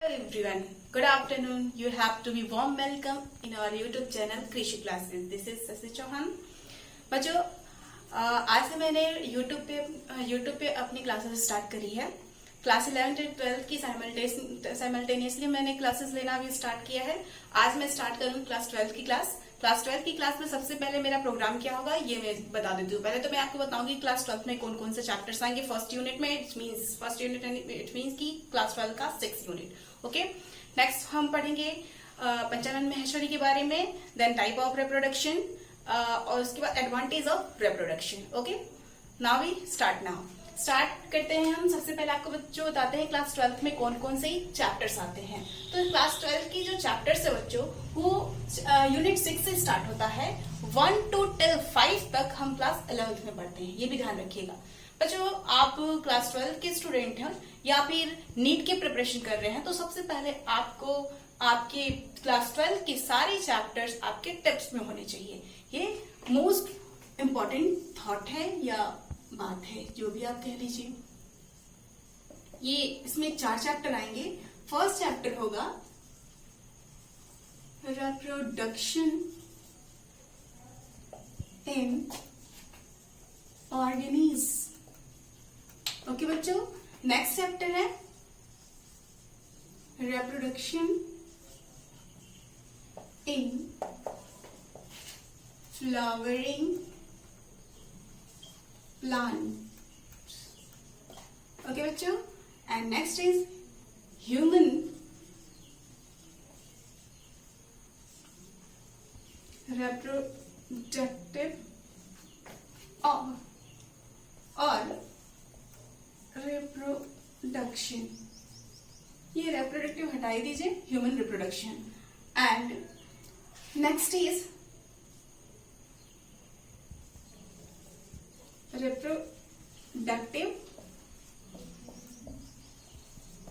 everyone, good afternoon. You have to be warm welcome in our YouTube channel Krishi Classes. This is Sasi Chauhan. बच्चों, आज से मैंने YouTube पे अपनी classes start करी है। क्लास 11 और 12 की साइमल्टेनियसली मैंने क्लासेस लेना भी स्टार्ट किया है। आज मैं स्टार्ट करूँ क्लास 12 की क्लास। क्लास 12 की क्लास में सबसे पहले मेरा प्रोग्राम क्या होगा ये मैं बता देती हूँ। पहले तो मैं आपको बताऊंगी क्लास 12 में कौन कौन से चैप्टर्स आएंगे। फर्स्ट यूनिट में इट मीन्स की क्लास 12 का 6 यूनिट। ओके, नेक्स्ट हम पढ़ेंगे पंचानन महेश्वरी के बारे में, देन टाइप ऑफ रिप्रोडक्शन और उसके बाद advantage of reproduction. Okay, now we start करते हैं। हम सबसे पहले आपको बच्चों बताते हैं क्लास 12 में कौन कौन से चैप्टर्स आते हैं। तो क्लास 12 की जो चैप्टर्स है बच्चों वो यूनिट 6 से स्टार्ट होता है। 1 to 5 तक हम क्लास 11 में पढ़ते हैं, ये भी ध्यान रखिएगा। बच्चों, आप क्लास 12 के स्टूडेंट हैं या फिर नीट की प्रिपरेशन कर रहे हैं तो सबसे पहले आपको आपके क्लास 12 के सारे चैप्टर्स आपके टिप्स में होने चाहिए। ये मोस्ट इम्पॉर्टेंट थॉट है या बात है, जो भी आप कह लीजिए। ये इसमें 4 चैप्टर आएंगे। फर्स्ट चैप्टर होगा रिप्रोडक्शन इन ऑर्गेनिज। ओके बच्चों, नेक्स्ट चैप्टर है reproduction in flowering plants. Okay बच्चों, and next is human reproductive or reproduction। ये reproductive हटाई दीजिए, human reproduction। and next is reproductive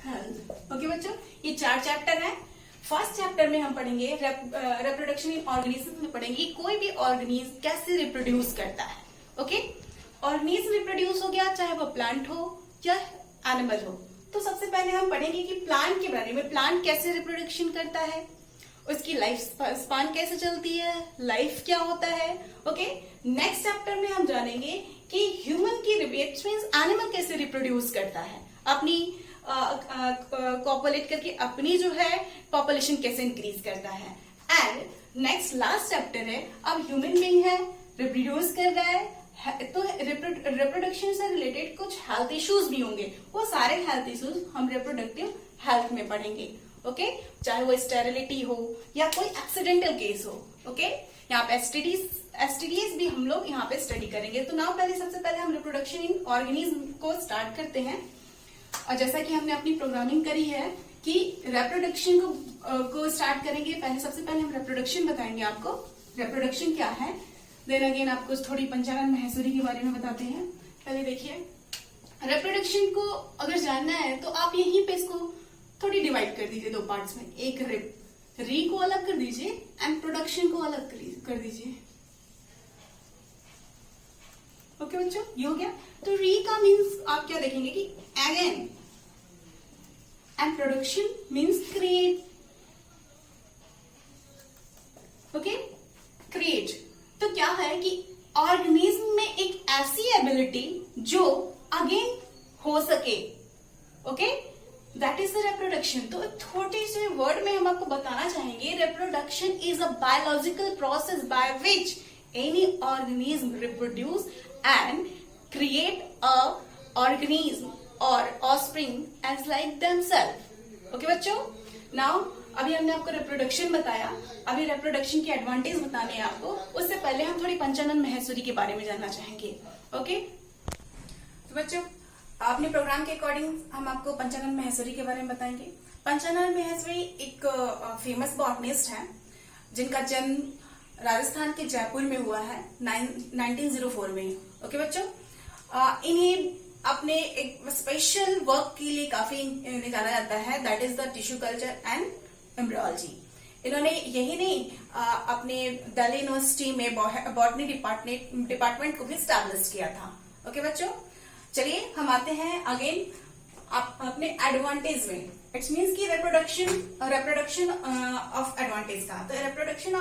health. Okay बच्चों, ये 4 चैप्टर है। फर्स्ट चैप्टर में हम पढ़ेंगे रिप्रोडक्शन इन ऑर्गेनिज्म में पढ़ेंगे कोई भी ऑर्गेनिज्म कैसे रिप्रोड्यूस करता है। ओके, ऑर्गेनिज्म रिप्रोड्यूस हो गया चाहे वो प्लांट हो या एनिमल हो। तो सबसे पहले हम पढ़ेंगे कि प्लांट के बारे में, प्लांट कैसे रिप्रोडक्शन करता है, उसकी लाइफ स्पान कैसे चलती है, लाइफ क्या होता है। ओके, नेक्स्ट चैप्टर में हम जानेंगे कि ह्यूमन की एनिमल कैसे रिप्रोड्यूस करता है, अपनी कॉपुलेट करके अपनी जो है पॉपुलेशन कैसे इंक्रीज करता है। एंड नेक्स्ट लास्ट चैप्टर है, अब ह्यूमन बीइंग है, रिप्रोड्यूस कर रहा है तो रिप्रोडक्शन से रिलेटेड कुछ हेल्थ इश्यूज भी होंगे। वो सारे हेल्थ इश्यूज हम रिप्रोडक्टिव हेल्थ में पढ़ेंगे। ओके, चाहे वो स्टेरिलिटी हो या कोई एक्सीडेंटल केस हो। ओके, यहाँ पे एसटीडीज भी हम लोग यहाँ पे स्टडी करेंगे। तो नाउ सबसे पहले हम रिप्रोडक्शन इन ऑर्गेनिज्म को स्टार्ट करते हैं। और जैसा कि हमने अपनी प्रोग्रामिंग करी है कि रिप्रोडक्शन को स्टार्ट करेंगे। सबसे पहले हम रिप्रोडक्शन बताएंगे आपको, रिप्रोडक्शन क्या है। देन अगेन आपको थोड़ी पंचानन महेश्वरी के बारे में बताते हैं। पहले देखिए, रिप्रोडक्शन को अगर जानना है तो आप यहीं पे इसको थोड़ी डिवाइड कर दीजिए 2 पार्ट्स में। एक री को अलग कर दीजिए एंड प्रोडक्शन को अलग कर दीजिए। ओके बच्चों, ये हो गया। तो री का मीन्स आप क्या देखेंगे कि again, and production means create. Okay, create तो क्या है कि ऑर्गेनिज्म में एक ऐसी एबिलिटी जो अगेन हो सके। Okay, that is the reproduction. तो छोटे से वर्ड में हम आपको बताना चाहेंगे, reproduction is a biological process by which any organism reproduce and create a organism और offspring as like themselves. Okay बच्चों, नाउ अभी हमने आपको रिप्रोडक्शन बताया, अभी रिप्रोडक्शन की एडवांटेज बताने हैं आपको। उससे पहले हम थोड़ी पंचानन महेश्वरी के बारे में जानना चाहेंगे। ओके, तो बच्चों अपने प्रोग्राम के अकॉर्डिंग हम आपको पंचानन महेश्वरी के बारे में बताएंगे। पंचानन महेश्वरी एक फेमस बॉटनिस्ट है जिनका जन्म राजस्थान के जयपुर में हुआ है 1904 में। ओके बच्चों, इन्हें अपने एक स्पेशल वर्क के लिए काफी जाना जाता है, that is the tissue culture and embryology. इन्होंने यही नहीं अपने दिल्ली यूनिवर्सिटी में बॉटनी डिपार्टमेंट को भी स्टैब्लिश किया था। ओके बच्चों, चलिए हम आते हैं अगेन अपने एडवांटेज में। इट्स मीन्स की रिप्रोडक्शन ऑफ एडवांटेज का। तो रिप्रोडक्शन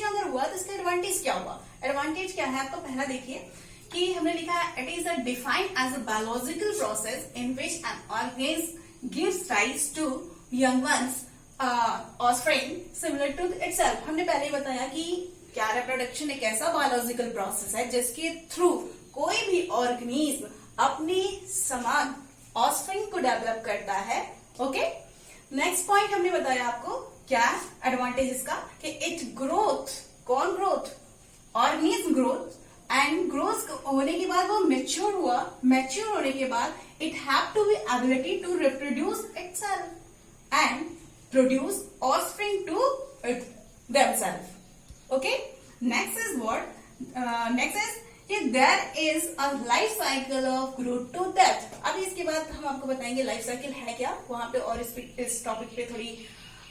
अगर हुआ तो इसका एडवांटेज क्या हुआ? एडवांटेज क्या है आपका? पहला देखिए कि हमने लिखा है, it is defined as a biological process in which an organism gives rise to young ones offspring similar to itself. हमने पहले ही बताया कि क्या रिप्रोडक्शन एक ऐसा बायोलॉजिकल प्रोसेस है जिसके थ्रू कोई भी ऑर्गेनिज्म अपने समान ऑफस्प्रिंग को डेवलप करता है। ओके, नेक्स्ट पॉइंट हमने बताया आपको क्या एडवांटेज इसका कि इट ग्रोथ, कौन growth? Organism growth, and growth होने के बाद वो मैच्योर हुआ, मैच्योर होने के बाद it have to be ability to reproduce itself and produce offspring to themselves. Okay, next is what? Next is there is a life cycle of growth to death. अभी इसके बाद हम आपको बताएंगे लाइफ साइकिल है क्या, वहां पे और इस टॉपिक पे थोड़ी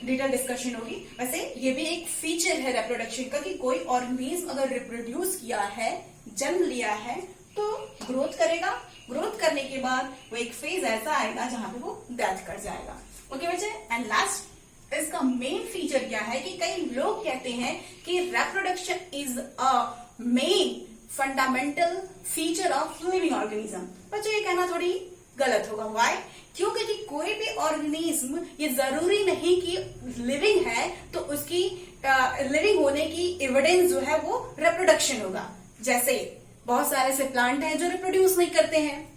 डिटेल डिस्कशन होगी। वैसे ये भी एक फीचर है रिप्रोडक्शन का कि कोई ऑर्गेनिज्म अगर रिप्रोड्यूस किया है, जन्म लिया है, तो ग्रोथ करेगा। ग्रोथ करने के बाद वो एक फेज ऐसा आएगा जहां पे वो डेथ कर जाएगा। ओके बच्चे, एंड लास्ट इसका मेन फीचर क्या है कि कई लोग कहते हैं कि reproduction is a main fundamental feature of living organism. बच्चों ये कहना थोड़ी गलत होगा। व्हाई? क्योंकि कि कोई भी ऑर्गेनिज्म ये जरूरी नहीं कि लिविंग है तो उसकी लिविंग होने की एविडेंस जो है वो रिप्रोडक्शन होगा। जैसे बहुत सारे ऐसे प्लांट हैं जो रिप्रोड्यूस नहीं करते हैं।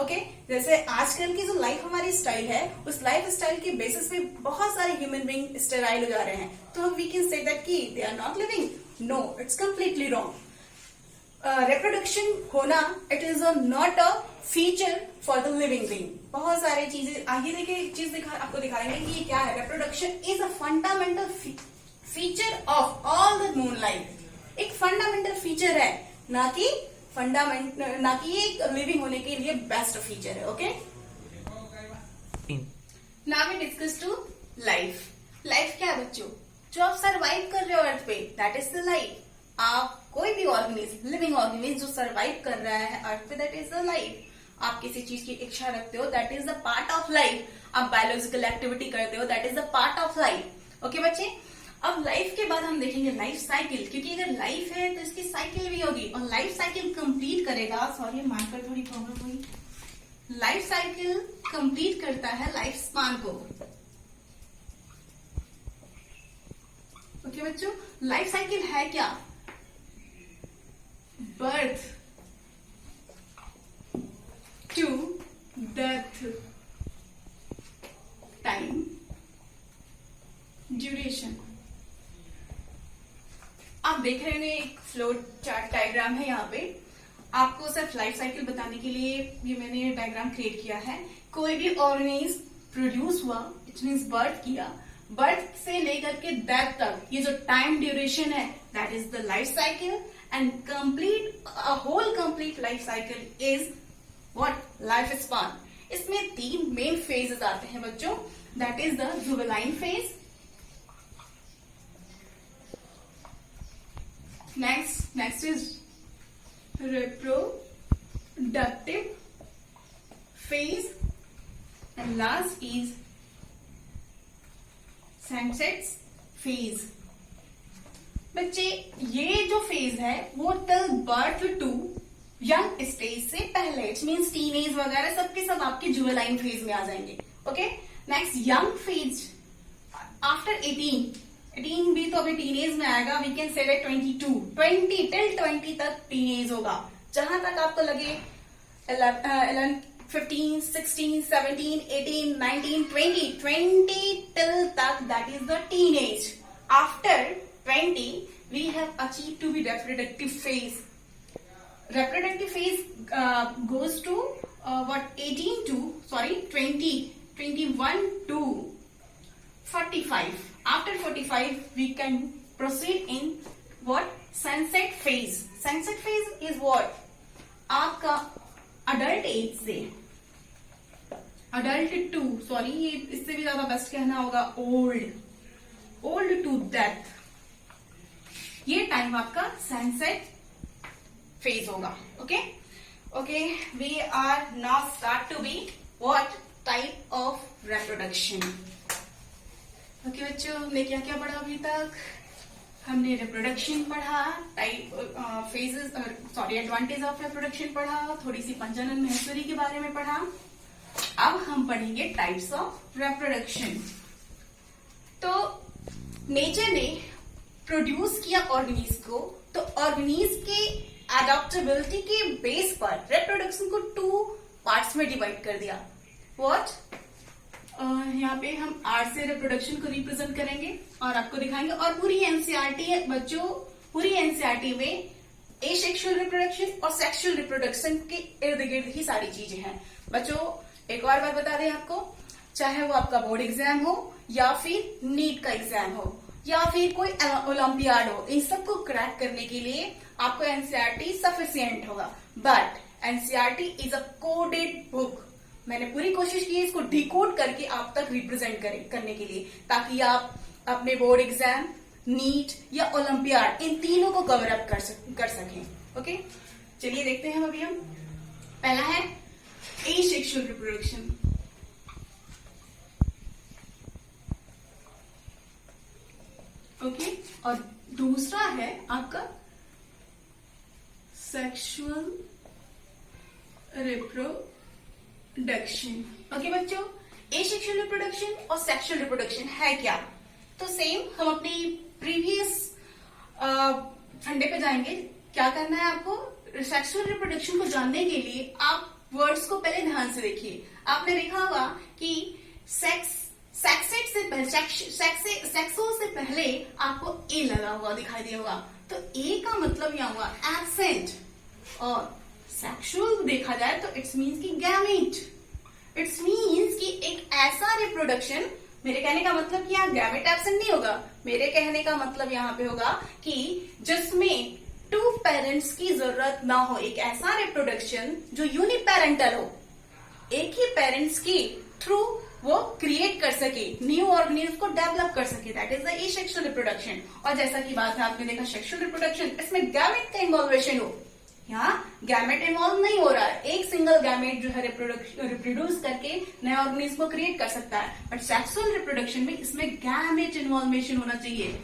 ओके, जैसे आजकल की जो लाइफ हमारी स्टाइल है, उस लाइफ स्टाइल के बेसिस पे बहुत सारे ह्यूमन बीइंग स्टेराइल हो जा रहे हैं, तो वी कैन से दैट कि they are not living. No, it's completely wrong. Reproduction होना it is not a feature for the living being. बहुत सारी चीजें आगे देखिए, चीज आपको दिखाएंगे कि ये क्या है। Reproduction is a fundamental feature of all the known life. एक फंडामेंटल फीचर है, ना कि एक लिविंग होने के लिए बेस्ट फीचर है। Okay, now we discuss to life. Life क्या है बच्चों? जो आप सरवाइव कर रहे हो अर्थ पे, दैट इज द लाइफ। आप कोई भी ऑर्गेनिज्म, लिविंग ऑर्गेनिज्म जो सरवाइव कर रहा है अर्थ पे, दैट इज द लाइफ। आप किसी चीज की इच्छा रखते हो, that is the part of life. आप बायोलॉजिकल एक्टिविटी करते हो, that is the part of life. Okay बच्चे, अब लाइफ के बाद हम देखेंगे लाइफ साइकिल, क्योंकि अगर लाइफ है तो इसकी साइकिल भी होगी और लाइफ साइकिल कंप्लीट करेगा। सॉरी, मार्कर थोड़ी प्रॉब्लम हुई। लाइफ साइकिल कंप्लीट करता है लाइफ स्पान को। ओके बच्चों, लाइफ साइकिल है क्या? Birth to death, time, duration. आप देख रहे हैं एक फ्लो चार्ट डायग्राम है। यहाँ पे आपको सिर्फ लाइफ साइकिल बताने के लिए ये मैंने डायग्राम क्रिएट किया है। कोई भी ऑर्गेनिज्म प्रोड्यूस हुआ, इट मीन्स बर्थ किया, बर्थ से लेकर के डेथ तक ये जो टाइम ड्यूरेशन है, that is the life cycle. And complete whole complete life cycle is what? Life span. इसमें 3 मेन फेजेस आते हैं बच्चों, that is the juvenile phase, next is reproductive phase, and last is sunset phase। बच्चे ये जो phase है वो till birth to young stage से पहले, इट मीन्स टीनेज वगैरह सबके सब आपके जुवेनाइल फेज में आ जाएंगे। Okay, next young phase after 18 भी तो अभी टीनेज में आएगा। वी कैन से 20 टिल 20 तक टीनेज होगा। जहां तक आपको लगे 11, 15, 16, 17, 18, 19, 20 टिल तक, that is the teenage. After 20 we have achieved to be reproductive phase. Reproductive phase goes to 21 to 45. After 45 we can proceed in what? Sunset phase. Sunset phase is what? आपका adult age से adult to इससे भी ज्यादा best कहना होगा old to death, ये time आपका sunset phase होगा. Okay, we are now start to be what? Type of reproduction. Okay बच्चों, हमने क्या क्या पढ़ा अभी तक? हमने रिप्रोडक्शन पढ़ा, type phases advantage of reproduction पढ़ा, थोड़ी सी पंचानन महेश्वरी के बारे में पढ़ा। अब हम पढ़ेंगे टाइप्स ऑफ रिप्रोडक्शन। तो नेचर ने प्रोड्यूस किया ऑर्गेनिज्म को, तो ऑर्गेनिज्म के एडॉप्टेबिलिटी के बेस पर रिप्रोडक्शन को 2 पार्ट्स में डिवाइड कर दिया। व्हाट? यहाँ पे हम आर्ट से रिप्रोडक्शन को रिप्रेजेंट करेंगे और आपको दिखाएंगे। और पूरी एनसीईआरटी बच्चों, पूरी एनसीईआरटी में एसेक्सुअल रिप्रोडक्शन और सेक्सुअल रिप्रोडक्शन के इर्द गिर्द ही सारी चीजें हैं। बच्चों एक और बात बता दें आपको, चाहे वो आपका बोर्ड एग्जाम हो या फिर नीट का एग्जाम हो या फिर कोई ओलंपियाड हो, इन सबको क्रैक करने के लिए आपको एनसीईआरटी सफिशिएंट होगा। But NCERT is a coded book. मैंने पूरी कोशिश की है इसको डिकोड करके आप तक रिप्रेजेंट करने के लिए, ताकि आप अपने बोर्ड एग्जाम, नीट या ओलंपियाड इन तीनों को कवर अप कर सकें। ओके, चलिए देखते हैं अभी हम। पहला है एसेक्सुअल रिप्रोडक्शन। ओके, और दूसरा है आपका सेक्सुअल रिप्रोडक्शन। ओके बच्चों, एसेक्सुअल रिप्रोडक्शन और सेक्सुअल रिप्रोडक्शन है क्या? तो सेम हम अपनी प्रीवियस फंडे पे जाएंगे। क्या करना है आपको? सेक्सुअल रिप्रोडक्शन को जानने के लिए आप वर्ड्स को पहले ध्यान से देखिए। आपने देखा होगा कि सेक्सो से पहले आपको ए लगा हुआ दिखाई दिया होगा, तो ए का मतलब यहाँ हुआ एब्सेंट। और सेक्सुअल देखा जाए तो इट्स मीन्स की गैमेट। इट्स मीन्स कि एक ऐसा रिप्रोडक्शन, मेरे कहने का मतलब कि यहाँ गैमेट एब्सेंट नहीं होगा। मेरे कहने का मतलब यहाँ पे होगा कि जिसमें 2 पेरेंट्स की जरूरत ना हो, एक ऐसा रिप्रोडक्शन जो यूनिपेरेंटल हो, एक ही पेरेंट्स के थ्रू वो क्रिएट कर सके, न्यू ऑर्गेनिज्म को डेवलप कर सके, that is the asexual reproduction. और जैसा कि बात है, आपने देखा सेक्सुअल रिप्रोडक्शन, इसमें गैमेट का इन्वॉल्वेशन हो। यहाँ गैमेट इन्वॉल्व नहीं हो रहा है, एक सिंगल गैमेट जो है रिप्रोड्यूस करके नए ऑर्गेनिज्म को क्रिएट कर सकता है। बट सेक्सुअल रिप्रोडक्शन में इसमें गैमेट इन्वॉल्वेशन होना चाहिए,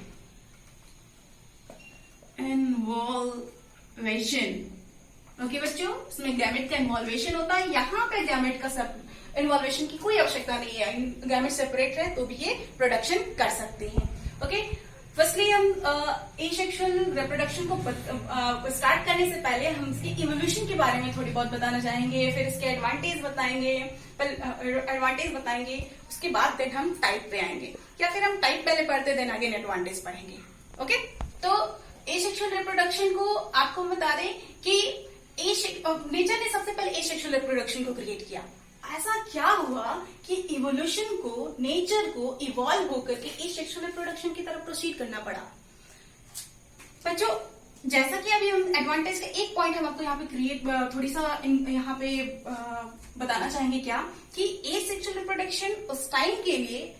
इन्वॉल्वेशन। ओके बच्चों, इसमें गैमेट का इन्वॉल्वेशन होता है। यहाँ पे गैमेट का सब इन्वॉल्वेशन की कोई आवश्यकता नहीं है, गैमेट सेपरेट है तो भी ये प्रोडक्शन कर सकते हैं। ओके, फर्स्टली हम एसेक्सुअल रिप्रोडक्शन को स्टार्ट करने से पहले हम इसके इवोल्यूशन के बारे में थोड़ी बहुत बताना चाहेंगे, फिर इसके एडवांटेज बताएंगे, उसके बाद देन हम टाइप पे आएंगे, या फिर हम टाइप पहले पढ़ते देन आगे एडवांटेज पढ़ेंगे। ओके, तो एसेक्सुअल रिप्रोडक्शन को आपको बता दें कि नेचर ने सबसे पहले एसेक्सुअल रिप्रोडक्शन को क्रिएट किया। ऐसा क्या हुआ कि इवोल्यूशन को, नेचर को इवॉल्व होकर के एसेक्सुअल रिप्रोडक्शन की तरफ प्रोसीड करना पड़ा। बच्चों जैसा कि अभी हम एडवांटेज का एक पॉइंट हम आपको यहाँ पे थोड़ी सा यहाँ पे बताना चाहेंगे, क्या कि एसेक्सुअल रिप्रोडक्शन उस टाइम के लिए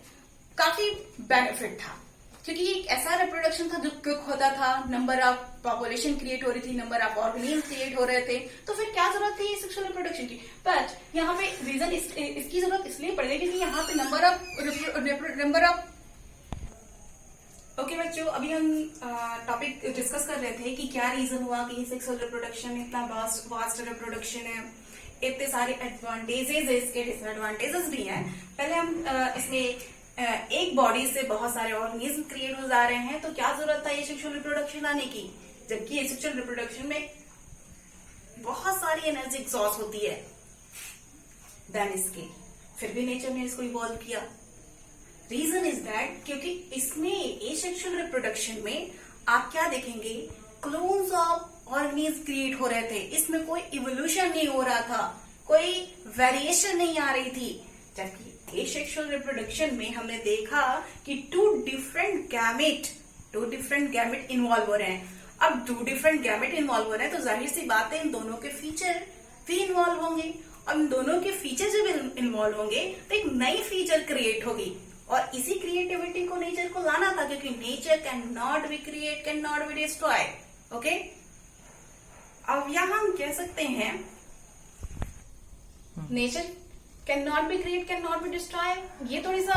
काफी बेनिफिट था, क्योंकि एक ऐसा रिप्रोडक्शन था जो क्विक होता था, नंबर ऑफ पॉपुलेशन क्रिएट हो रही थी, नंबर ऑफ ऑर्गेनिज्म क्रिएट हो रहे थे, तो फिर क्या जरूरत थी सेक्सुअल रिप्रोडक्शन की? बट यहाँ पे रीजन इसकी जरूरत इसलिए पड़ गई क्योंकि यहाँ पे नंबर ऑफ ओके बच्चों, अभी हम टॉपिक डिस्कस कर रहे थे कि क्या रीजन हुआ कि सेक्सुअल रिप्रोडक्शन इतना वास्ट रिप्रोडक्शन है, इतने सारे एडवांटेजेस है, इसके डिसएडवांटेजेस भी हैं। पहले हम इसमें एक बॉडी से बहुत सारे ऑर्गेनिज्म क्रिएट हो जा रहे हैं, तो क्या जरूरत था ये सेक्सुअल रिप्रोडक्शन आने की? जबकि ये सेक्सुअल रिप्रोडक्शन में बहुत सारी एनर्जी एग्जॉस्ट होती है देन इसके, फिर भी नेचर ने इसको इवॉल्व किया। रीजन इज दैट क्योंकि इसमें एसेक्सुअल रिप्रोडक्शन में आप क्या देखेंगे, क्लोन्स ऑफ ऑर्गेनिज्म क्रिएट हो रहे थे, इसमें कोई इवोल्यूशन नहीं हो रहा था, कोई वेरिएशन नहीं आ रही थी। जबकि एसेक्सुअल रिप्रोडक्शन में हमने देखा कि 2 डिफरेंट गैमेट इन्वॉल्व हो रहे हैं। अब 2 डिफरेंट गैमेट इन्वॉल्व हो रहे हैं तो जाहिर सी बात है इन दोनों के फीचर भी इन्वॉल्व होंगे, और इन दोनों के फीचर जब इन्वॉल्व होंगे तो एक नई फीचर क्रिएट होगी, और इसी क्रिएटिविटी को नेचर को लाना था, क्योंकि nature can not be create, can not be destroy. Okay, अब यहां हम कह सकते हैं nature can not be create, can not be destroy, ये थोड़ी सा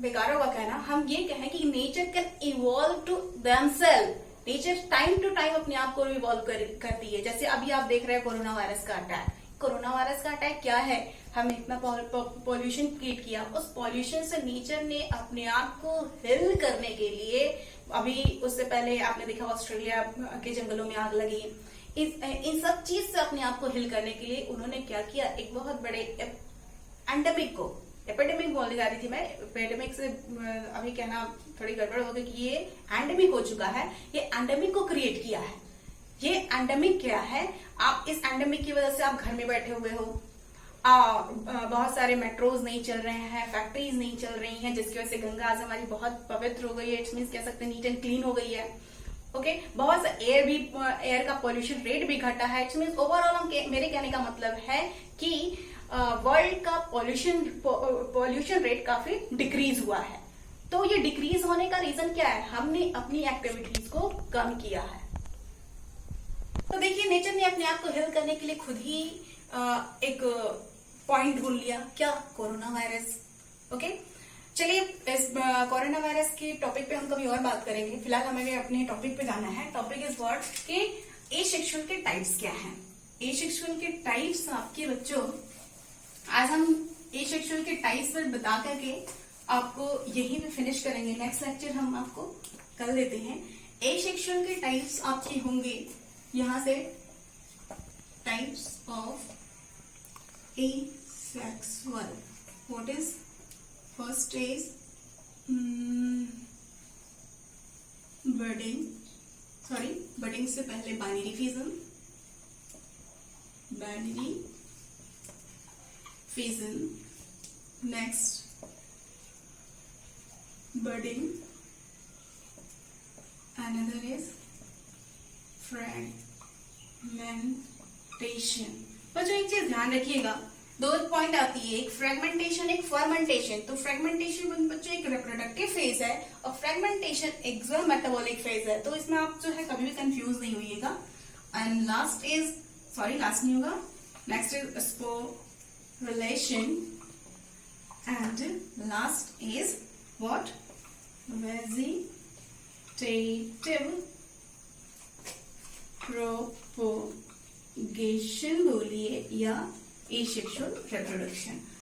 बेकार होगा कहना। हम ये कहें कि nature can evolve to themselves, nature time to time अपने आप को इवॉल्व करती है। जैसे अभी आप देख रहे हैं कोरोना वायरस का अटैक। कोरोना वायरस का अटैक क्या है, हमने इतना पॉल्यूशन क्रिएट किया, उस पॉल्यूशन से नेचर ने अपने आप को हिल करने के लिए, अभी उससे पहले आपने देखा ऑस्ट्रेलिया के जंगलों में आग लगी, इन सब चीज से अपने आप को हिल करने के लिए उन्होंने क्या किया, एक बहुत बड़े एंडेमिक को, एपिडेमिक बोलने जा रही थी मैं, एपिडेमिक से अभी कहना थोड़ी गड़बड़ हो गई कि ये एंडेमिक हो चुका है, ये एंडेमिक को क्रिएट किया है। ये एंडेमिक क्या है, आप इस एंडेमिक की वजह से आप घर में बैठे हुए हो, बहुत सारे मेट्रोज नहीं चल रहे हैं, फैक्ट्रीज नहीं चल रही हैं, जिसकी वजह से गंगा आज हमारी बहुत पवित्र हो गई है, इट्स मीन्स कह सकते हैं नीट एंड क्लीन हो गई है। ओके, बहुत सा एयर का पॉल्यूशन रेट भी घटा है, इट्स मीन्स ओवरऑल मेरे कहने का मतलब है कि वर्ल्ड का पॉल्यूशन रेट काफी डिक्रीज हुआ है। तो ये डिक्रीज होने का रीजन क्या है, हमने अपनी एक्टिविटीज को कम किया है। तो देखिए नेचर ने अपने आप को हिल करने के लिए खुद ही एक पॉइंट ढूंढ लिया, क्या, कोरोना वायरस। ओके, चलिए इस कोरोना वायरस के टॉपिक पे हम कभी और बात करेंगे, फिलहाल हमें अपने टॉपिक पे जाना है। टॉपिक इज व्हाट कि एसेक्सुअल के टाइप्स क्या हैं। एसेक्सुअल के टाइप्स आपके बच्चों, आज हम एसेक्सुअल के टाइप्स पर बता करके आपको यहीं पे फिनिश करेंगे, नेक्स्ट लेक्चर हम आपको कर देते हैं। एसेक्सुअल के टाइप्स आपके होंगे यहां से, types of asexual, what is first is budding से पहले binary fission, next budding, another is fragmentation। बच्चों एक चीज ध्यान रखिएगा, दो पॉइंट आती है, एक फ्रेगमेंटेशन, एक फर्मेंटेशन। तो फ्रेगमेंटेशन बच्चों एक रिप्रोडक्टिव फेज है और फ्रेगमेंटेशन एक जो मेटाबॉलिक फेज है, तो इसमें आप जो है कभी भी कंफ्यूज नहीं होइएगा। And last is, sorry last नहीं होगा, next is sporulation and last is what, vegetative propagation बोलिए या एसेक्सुअल रिप्रोडक्शन।